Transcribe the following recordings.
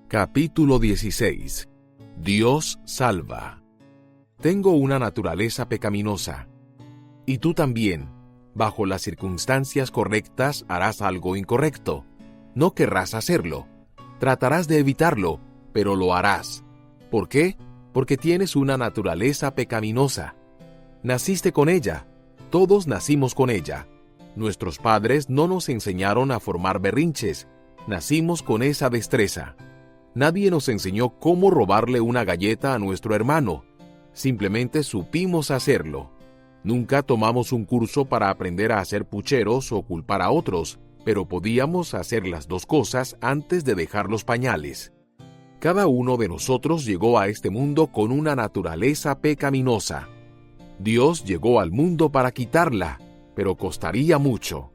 Capítulo 16. Dios salva. Tengo una naturaleza pecaminosa. Y tú también, bajo las circunstancias correctas, harás algo incorrecto. No querrás hacerlo. Tratarás de evitarlo, pero lo harás. ¿Por qué? Porque tienes una naturaleza pecaminosa. Naciste con ella. Todos nacimos con ella. Nuestros padres no nos enseñaron a formar berrinches. Nacimos con esa destreza. Nadie nos enseñó cómo robarle una galleta a nuestro hermano. Simplemente supimos hacerlo. Nunca tomamos un curso para aprender a hacer pucheros o culpar a otros, pero podíamos hacer las dos cosas antes de dejar los pañales. Cada uno de nosotros llegó a este mundo con una naturaleza pecaminosa. Dios llegó al mundo para quitarla, pero costaría mucho.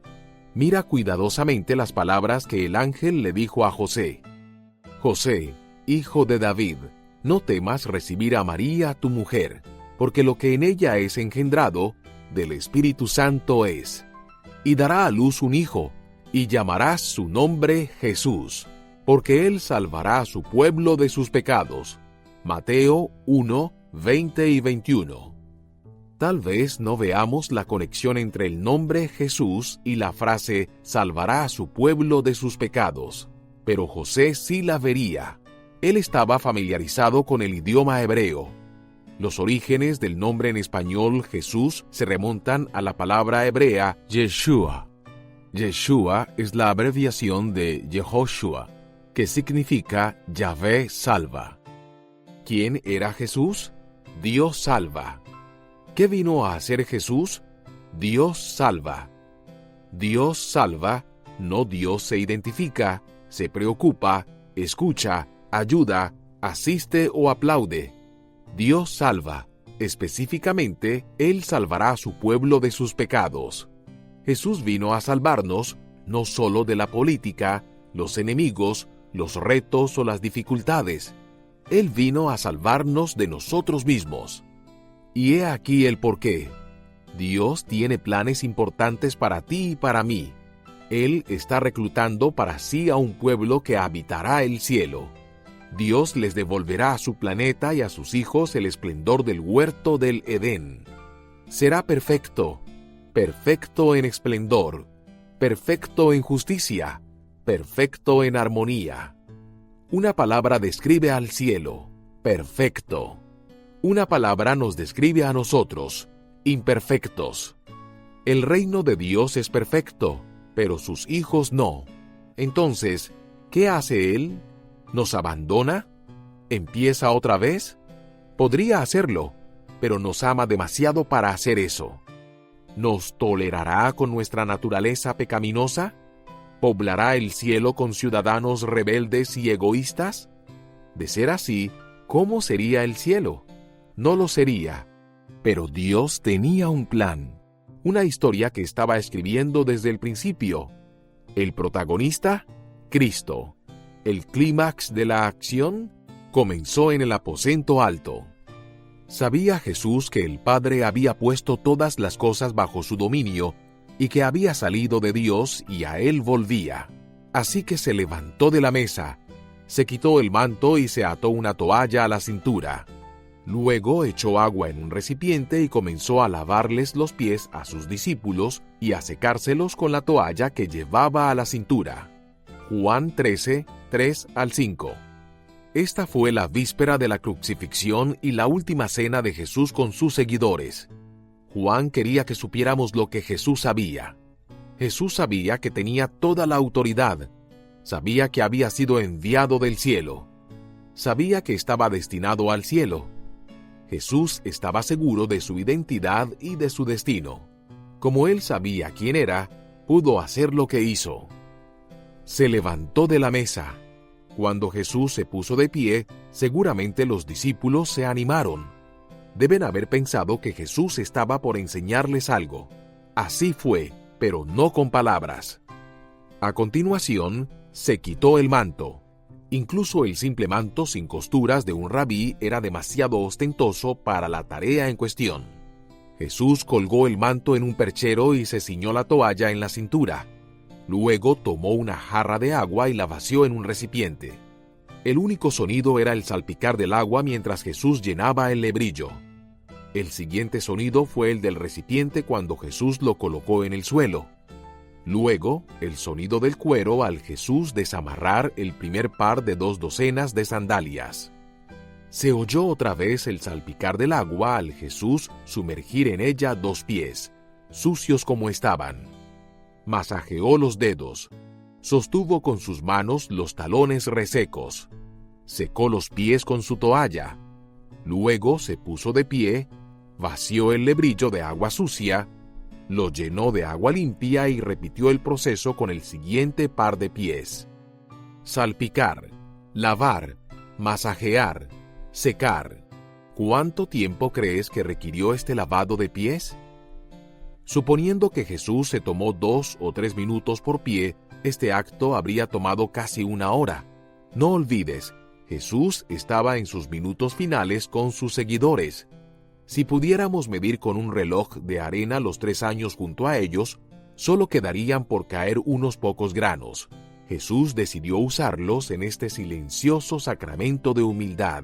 Mira cuidadosamente las palabras que el ángel le dijo a José. José, hijo de David, no temas recibir a María tu mujer, porque lo que en ella es engendrado, del Espíritu Santo es. Y dará a luz un hijo, y llamarás su nombre Jesús, porque él salvará a su pueblo de sus pecados. Mateo 1, 20 y 21. Tal vez no veamos la conexión entre el nombre Jesús y la frase salvará a su pueblo de sus pecados. Pero José sí la vería. Él estaba familiarizado con el idioma hebreo. Los orígenes del nombre en español Jesús se remontan a la palabra hebrea Yeshua. Yeshua es la abreviación de Yehoshua, que significa Yahvé salva. ¿Quién era Jesús? Dios salva. ¿Qué vino a hacer Jesús? Dios salva. Dios salva, no Dios se identifica, se preocupa, escucha, ayuda, asiste o aplaude. Dios salva. Específicamente, Él salvará a su pueblo de sus pecados. Jesús vino a salvarnos, no solo de la política, los enemigos, los retos o las dificultades. Él vino a salvarnos de nosotros mismos. Y he aquí el porqué. Dios tiene planes importantes para ti y para mí. Él está reclutando para sí a un pueblo que habitará el cielo. Dios les devolverá a su planeta y a sus hijos el esplendor del huerto del Edén. Será perfecto, perfecto en esplendor, perfecto en justicia, perfecto en armonía. Una palabra describe al cielo, perfecto. Una palabra nos describe a nosotros, imperfectos. El reino de Dios es perfecto, pero sus hijos no. Entonces, ¿qué hace Él? ¿Nos abandona? ¿Empieza otra vez? Podría hacerlo, pero nos ama demasiado para hacer eso. ¿Nos tolerará con nuestra naturaleza pecaminosa? ¿Poblará el cielo con ciudadanos rebeldes y egoístas? De ser así, ¿cómo sería el cielo? No lo sería. Pero Dios tenía un plan. Una historia que estaba escribiendo desde el principio. El protagonista, Cristo. El clímax de la acción comenzó en el aposento alto. Sabía Jesús que el Padre había puesto todas las cosas bajo su dominio y que había salido de Dios y a Él volvía. Así que se levantó de la mesa, se quitó el manto y se ató una toalla a la cintura. Luego echó agua en un recipiente y comenzó a lavarles los pies a sus discípulos y a secárselos con la toalla que llevaba a la cintura. Juan 13, 3 al 5. Esta fue la víspera de la crucifixión y la última cena de Jesús con sus seguidores. Juan quería que supiéramos lo que Jesús sabía. Jesús sabía que tenía toda la autoridad. Sabía que había sido enviado del cielo. Sabía que estaba destinado al cielo. Jesús estaba seguro de su identidad y de su destino. Como él sabía quién era, pudo hacer lo que hizo. Se levantó de la mesa. Cuando Jesús se puso de pie, seguramente los discípulos se animaron. Deben haber pensado que Jesús estaba por enseñarles algo. Así fue, pero no con palabras. A continuación, se quitó el manto. Incluso el simple manto sin costuras de un rabí era demasiado ostentoso para la tarea en cuestión. Jesús colgó el manto en un perchero y se ciñó la toalla en la cintura. Luego tomó una jarra de agua y la vació en un recipiente. El único sonido era el salpicar del agua mientras Jesús llenaba el lebrillo. El siguiente sonido fue el del recipiente cuando Jesús lo colocó en el suelo. Luego, el sonido del cuero al Jesús desamarrar el primer par de 2 docenas de sandalias. Se oyó otra vez el salpicar del agua al Jesús sumergir en ella 2 pies, sucios como estaban. Masajeó los dedos. Sostuvo con sus manos los talones resecos. Secó los pies con su toalla. Luego se puso de pie, vació el lebrillo de agua sucia, lo llenó de agua limpia y repitió el proceso con el siguiente par de pies. Salpicar, lavar, masajear, secar. ¿Cuánto tiempo crees que requirió este lavado de pies? Suponiendo que Jesús se tomó 2 o 3 minutos por pie, este acto habría tomado casi 1 hora. No olvides, Jesús estaba en sus minutos finales con sus seguidores. Si pudiéramos medir con un reloj de arena los 3 años junto a ellos, solo quedarían por caer unos pocos granos. Jesús decidió usarlos en este silencioso sacramento de humildad.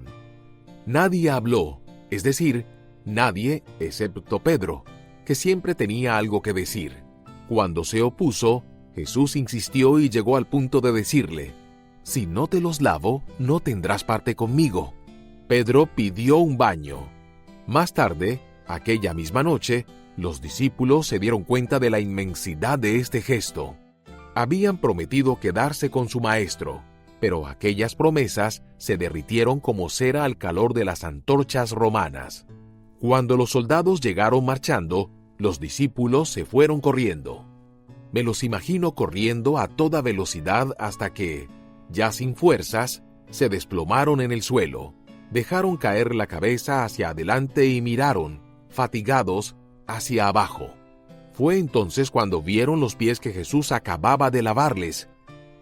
Nadie habló, es decir, nadie excepto Pedro, que siempre tenía algo que decir. Cuando se opuso, Jesús insistió y llegó al punto de decirle: «Si no te los lavo, no tendrás parte conmigo». Pedro pidió un baño. Más tarde, aquella misma noche, los discípulos se dieron cuenta de la inmensidad de este gesto. Habían prometido quedarse con su maestro, pero aquellas promesas se derritieron como cera al calor de las antorchas romanas. Cuando los soldados llegaron marchando, los discípulos se fueron corriendo. Me los imagino corriendo a toda velocidad hasta que, ya sin fuerzas, se desplomaron en el suelo, dejaron caer la cabeza hacia adelante y miraron, fatigados, hacia abajo. Fue entonces cuando vieron los pies que Jesús acababa de lavarles.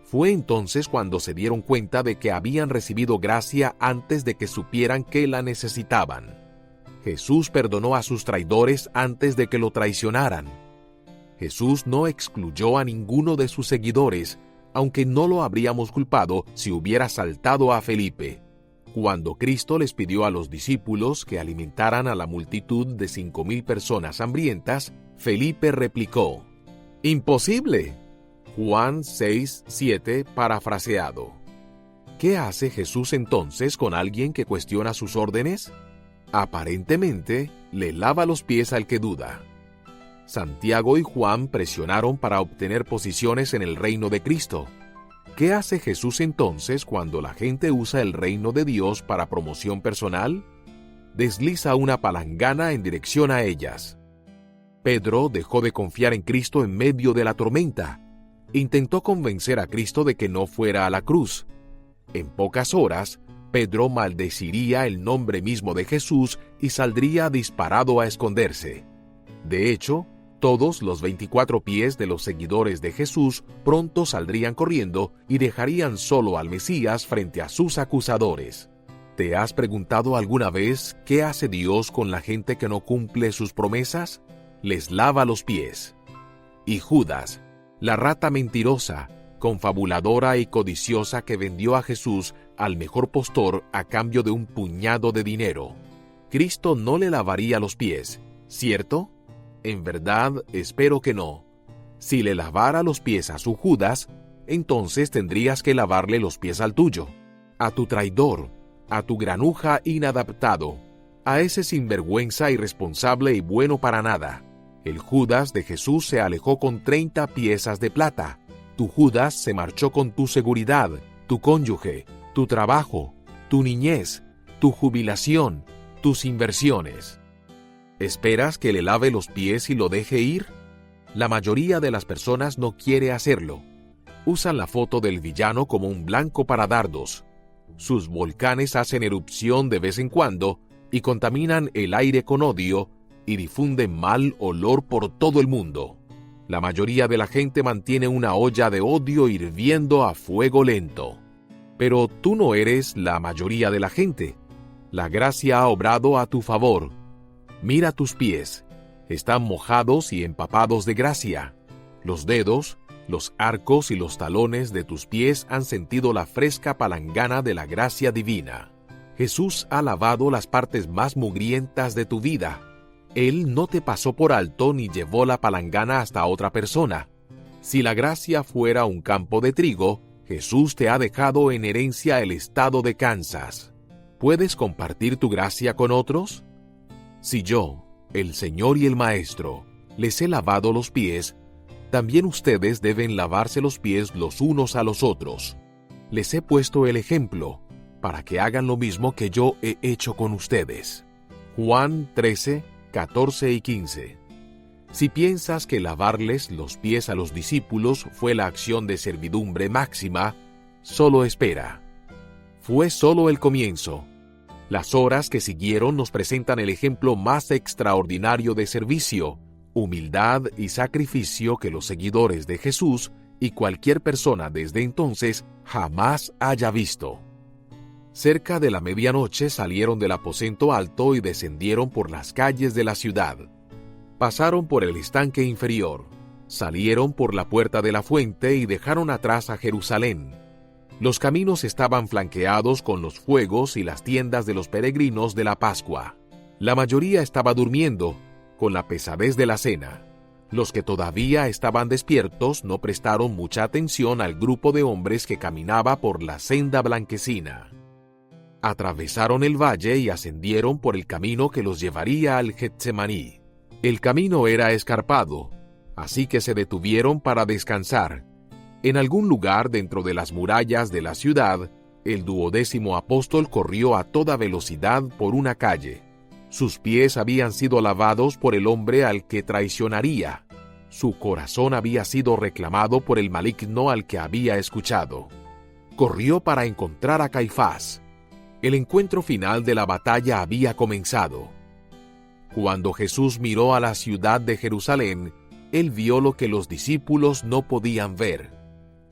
Fue entonces cuando se dieron cuenta de que habían recibido gracia antes de que supieran que la necesitaban. Jesús perdonó a sus traidores antes de que lo traicionaran. Jesús no excluyó a ninguno de sus seguidores, aunque no lo habríamos culpado si hubiera saltado a Felipe. Cuando Cristo les pidió a los discípulos que alimentaran a la multitud de 5,000 personas hambrientas, Felipe replicó: «¡Imposible!». Juan 6:7 parafraseado. ¿Qué hace Jesús entonces con alguien que cuestiona sus órdenes? Aparentemente, le lava los pies al que duda. Santiago y Juan presionaron para obtener posiciones en el reino de Cristo. ¿Qué hace Jesús entonces cuando la gente usa el reino de Dios para promoción personal? Desliza una palangana en dirección a ellas. Pedro dejó de confiar en Cristo en medio de la tormenta. Intentó convencer a Cristo de que no fuera a la cruz. En pocas horas, Pedro maldeciría el nombre mismo de Jesús y saldría disparado a esconderse. De hecho, todos los 24 pies de los seguidores de Jesús pronto saldrían corriendo y dejarían solo al Mesías frente a sus acusadores. ¿Te has preguntado alguna vez qué hace Dios con la gente que no cumple sus promesas? Les lava los pies. Y Judas, la rata mentirosa, confabuladora y codiciosa que vendió a Jesús al mejor postor a cambio de un puñado de dinero. Cristo no le lavaría los pies, ¿cierto? En verdad, espero que no. Si le lavara los pies a su Judas, entonces tendrías que lavarle los pies al tuyo, a tu traidor, a tu granuja inadaptado, a ese sinvergüenza irresponsable y bueno para nada. El Judas de Jesús se alejó con 30 piezas de plata. Tu Judas se marchó con tu seguridad, tu cónyuge, tu trabajo, tu niñez, tu jubilación, tus inversiones. ¿Esperas que le lave los pies y lo deje ir? La mayoría de las personas no quiere hacerlo. Usan la foto del villano como un blanco para dardos. Sus volcanes hacen erupción de vez en cuando y contaminan el aire con odio y difunden mal olor por todo el mundo. La mayoría de la gente mantiene una olla de odio hirviendo a fuego lento. Pero tú no eres la mayoría de la gente. La gracia ha obrado a tu favor. Mira tus pies. Están mojados y empapados de gracia. Los dedos, Los arcos y los talones de tus pies han sentido la fresca palangana de la gracia divina. Jesús ha lavado las partes más mugrientas de tu vida. Él no te pasó por alto ni llevó la palangana hasta otra persona. Si la gracia fuera un campo de trigo, Jesús te ha dejado en herencia el estado de Kansas. ¿Puedes compartir tu gracia con otros? Si yo, el Señor y el Maestro, les he lavado los pies, también ustedes deben lavarse los pies los unos a los otros. Les he puesto el ejemplo, para que hagan lo mismo que yo he hecho con ustedes. Juan 13, 14 y 15. Si piensas que lavarles los pies a los discípulos fue la acción de servidumbre máxima, solo espera. Fue solo el comienzo. Las horas que siguieron nos presentan el ejemplo más extraordinario de servicio, humildad y sacrificio que los seguidores de Jesús y cualquier persona desde entonces jamás haya visto. Cerca de la medianoche salieron del aposento alto y descendieron por las calles de la ciudad. Pasaron por el estanque inferior, salieron por la puerta de la fuente y dejaron atrás a Jerusalén. Los caminos estaban flanqueados con los fuegos y las tiendas de los peregrinos de la Pascua. La mayoría estaba durmiendo, con la pesadez de la cena. Los que todavía estaban despiertos no prestaron mucha atención al grupo de hombres que caminaba por la senda blanquecina. Atravesaron el valle y ascendieron por el camino que los llevaría al Getsemaní. El camino era escarpado, así que se detuvieron para descansar. En algún lugar dentro de las murallas de la ciudad, el 12º apóstol corrió a toda velocidad por una calle. Sus pies habían sido lavados por el hombre al que traicionaría. Su corazón había sido reclamado por el maligno al que había escuchado. Corrió para encontrar a Caifás. El encuentro final de la batalla había comenzado. Cuando Jesús miró a la ciudad de Jerusalén, él vio lo que los discípulos no podían ver.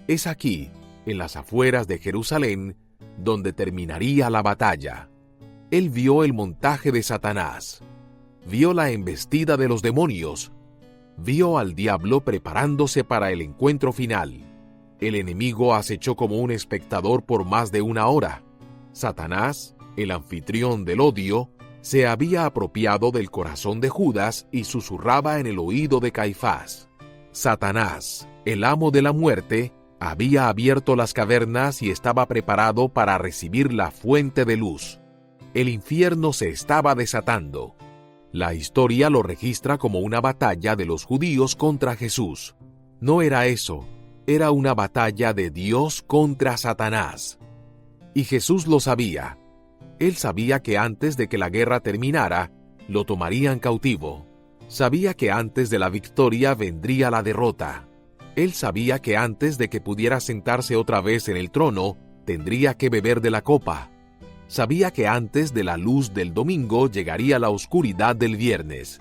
Es aquí, en las afueras de Jerusalén, donde terminaría la batalla. Él vio el montaje de Satanás, vio la embestida de los demonios, vio al diablo preparándose para el encuentro final. El enemigo acechó como un espectador por más de una hora. Satanás, el anfitrión del odio, se había apropiado del corazón de Judas y susurraba en el oído de Caifás. Satanás, el amo de la muerte, había abierto las cavernas y estaba preparado para recibir la fuente de luz. El infierno se estaba desatando. La historia lo registra como una batalla de los judíos contra Jesús. No era eso, era una batalla de Dios contra Satanás. Y Jesús lo sabía. Él sabía que antes de que la guerra terminara, lo tomarían cautivo. Sabía que antes de la victoria vendría la derrota. Él sabía que antes de que pudiera sentarse otra vez en el trono, tendría que beber de la copa. Sabía que antes de la luz del domingo llegaría la oscuridad del viernes.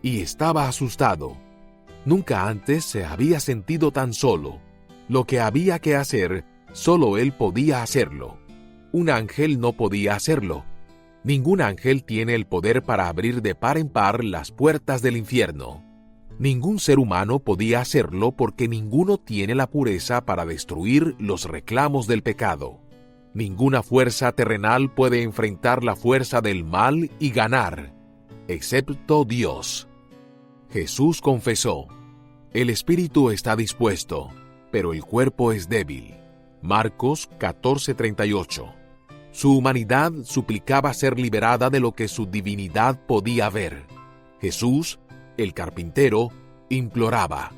Y estaba asustado. Nunca antes se había sentido tan solo. Lo que había que hacer, solo él podía hacerlo. Un ángel no podía hacerlo. Ningún ángel tiene el poder para abrir de par en par las puertas del infierno. Ningún ser humano podía hacerlo porque ninguno tiene la pureza para destruir los reclamos del pecado. Ninguna fuerza terrenal puede enfrentar la fuerza del mal y ganar, excepto Dios. Jesús confesó: el espíritu está dispuesto, pero el cuerpo es débil. Marcos 14:38. Su humanidad suplicaba ser liberada de lo que su divinidad podía ver. Jesús, el carpintero, imploraba.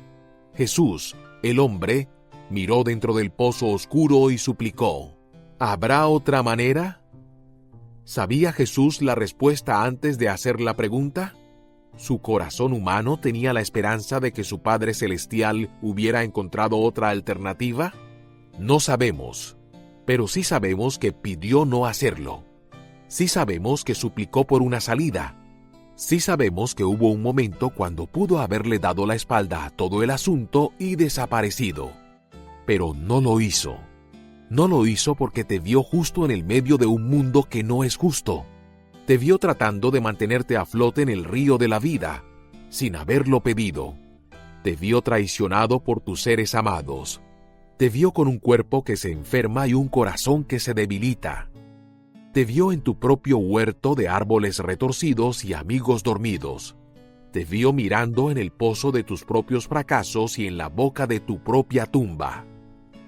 Jesús, el hombre, miró dentro del pozo oscuro y suplicó: ¿habrá otra manera? ¿Sabía Jesús la respuesta antes de hacer la pregunta? Su corazón humano tenía la esperanza de que su Padre Celestial hubiera encontrado otra alternativa. No sabemos, pero sí sabemos que pidió no hacerlo. Sí sabemos que suplicó por una salida. Sí sabemos que hubo un momento cuando pudo haberle dado la espalda a todo el asunto y desaparecido. Pero no lo hizo. No lo hizo porque te vio justo en el medio de un mundo que no es justo. Te vio tratando de mantenerte a flote en el río de la vida, sin haberlo pedido. Te vio traicionado por tus seres amados. Te vio con un cuerpo que se enferma y un corazón que se debilita. Te vio en tu propio huerto de árboles retorcidos y amigos dormidos. Te vio mirando en el pozo de tus propios fracasos y en la boca de tu propia tumba.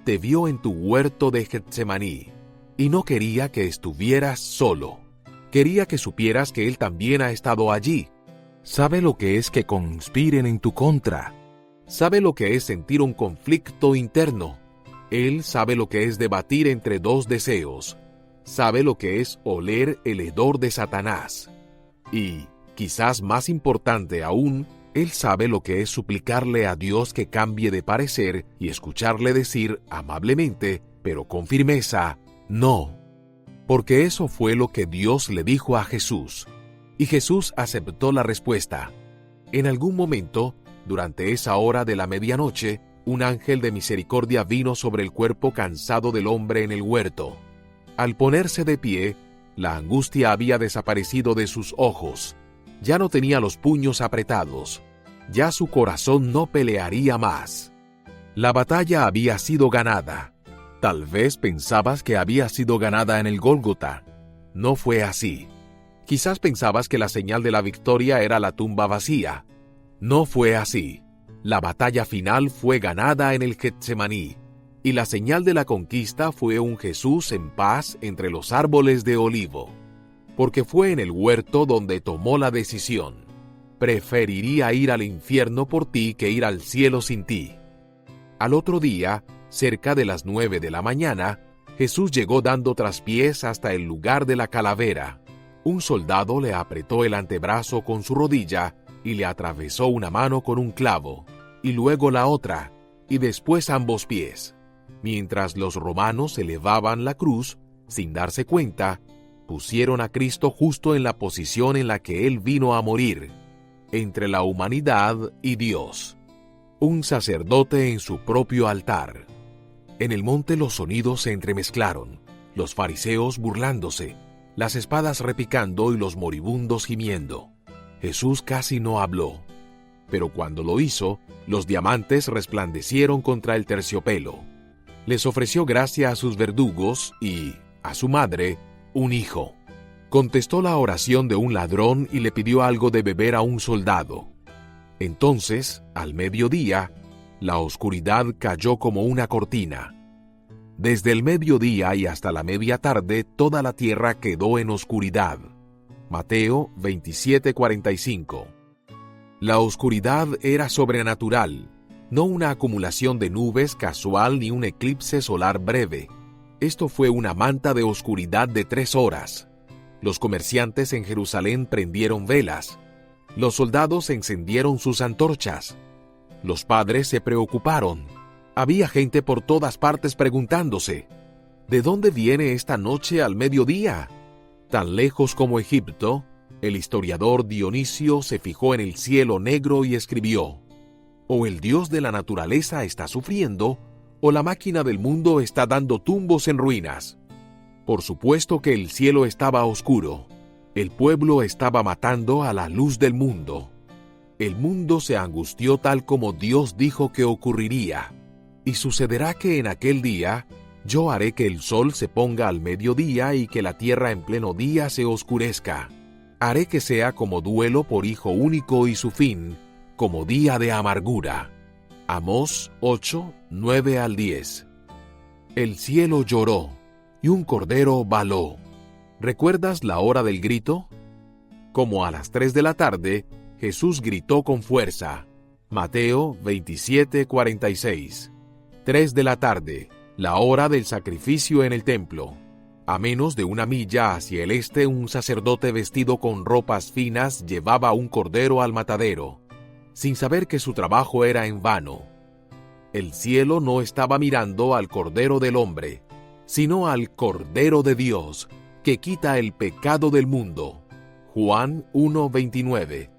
Te vio en tu huerto de Getsemaní, y no quería que estuvieras solo. Quería que supieras que Él también ha estado allí. Sabe lo que es que conspiren en tu contra. Sabe lo que es sentir un conflicto interno. Él sabe lo que es debatir entre dos deseos. Sabe lo que es oler el hedor de Satanás. Y, quizás más importante aún, Él sabe lo que es suplicarle a Dios que cambie de parecer y escucharle decir amablemente, pero con firmeza, no. Porque eso fue lo que Dios le dijo a Jesús. Y Jesús aceptó la respuesta. En algún momento, durante esa hora de la medianoche, un ángel de misericordia vino sobre el cuerpo cansado del hombre en el huerto. Al ponerse de pie, la angustia había desaparecido de sus ojos. Ya no tenía los puños apretados. Ya su corazón no pelearía más. La batalla había sido ganada. Tal vez pensabas que había sido ganada en el Gólgota. No fue así. Quizás pensabas que la señal de la victoria era la tumba vacía. No fue así. La batalla final fue ganada en el Getsemaní, y la señal de la conquista fue un Jesús en paz entre los árboles de olivo, porque fue en el huerto donde tomó la decisión. Preferiría ir al infierno por ti que ir al cielo sin ti. Al otro día, cerca de las 9 de la mañana, Jesús llegó dando traspiés hasta el lugar de la calavera. Un soldado le apretó el antebrazo con su rodilla y le atravesó una mano con un clavo, y luego la otra, y después ambos pies. Mientras los romanos elevaban la cruz, sin darse cuenta, pusieron a Cristo justo en la posición en la que Él vino a morir, entre la humanidad y Dios. Un sacerdote en su propio altar. En el monte los sonidos se entremezclaron, los fariseos burlándose, las espadas repicando y los moribundos gimiendo. Jesús casi no habló, pero cuando lo hizo, los diamantes resplandecieron contra el terciopelo. Les ofreció gracia a sus verdugos y, a su madre, un hijo. Contestó la oración de un ladrón y le pidió algo de beber a un soldado. Entonces, al mediodía, la oscuridad cayó como una cortina. Desde el mediodía y hasta la media tarde, toda la tierra quedó en oscuridad. Mateo 27:45. La oscuridad era sobrenatural, no una acumulación de nubes casual ni un eclipse solar breve. Esto fue una manta de oscuridad de 3 horas. Los comerciantes en Jerusalén prendieron velas. Los soldados encendieron sus antorchas. Los padres se preocuparon. Había gente por todas partes preguntándose, ¿de dónde viene esta noche al mediodía? Tan lejos como Egipto, el historiador Dionisio se fijó en el cielo negro y escribió, o el Dios de la naturaleza está sufriendo, o la máquina del mundo está dando tumbos en ruinas. Por supuesto que el cielo estaba oscuro. El pueblo estaba matando a la luz del mundo. El mundo se angustió tal como Dios dijo que ocurriría. Y sucederá que en aquel día, yo haré que el sol se ponga al mediodía y que la tierra en pleno día se oscurezca. Haré que sea como duelo por hijo único y su fin, como día de amargura. Amós 8, 9 al 10. El cielo lloró, y un cordero baló. ¿Recuerdas la hora del grito? Como a las 3 de la tarde, Jesús gritó con fuerza. Mateo 27:46. 3 de la tarde, la hora del sacrificio en el templo. A menos de 1 milla hacia el este, un sacerdote vestido con ropas finas llevaba un cordero al matadero, sin saber que su trabajo era en vano. El cielo no estaba mirando al Cordero del Hombre, sino al Cordero de Dios, que quita el pecado del mundo. Juan 1:29.